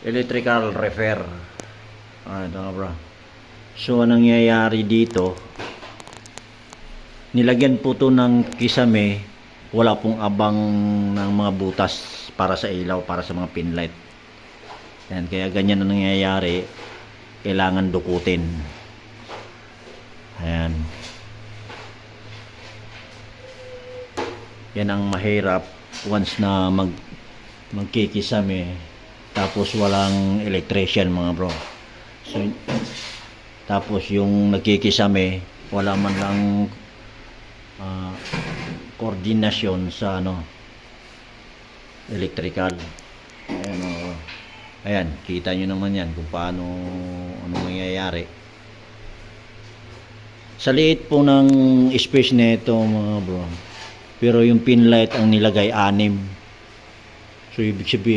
electrical repair. Ito nga bro. So anong nangyayari dito, nilagyan po to ng kisame, wala pong abang ng mga butas para sa ilaw, para sa mga pin light. Yan, kaya ganyan ang nangyayari, kailangan dukutin. Ayan. Yan ang mahirap once na magkikisame tapos walang electrician mga bro. So tapos yung nagkikisame wala man lang koordinasyon sa electrical. Ayan, ayan, kita nyo naman yan kung paano mangyayari sa liit po ng space nito mga bro. Pero yung pin light ang nilagay 6, so ibig sabihin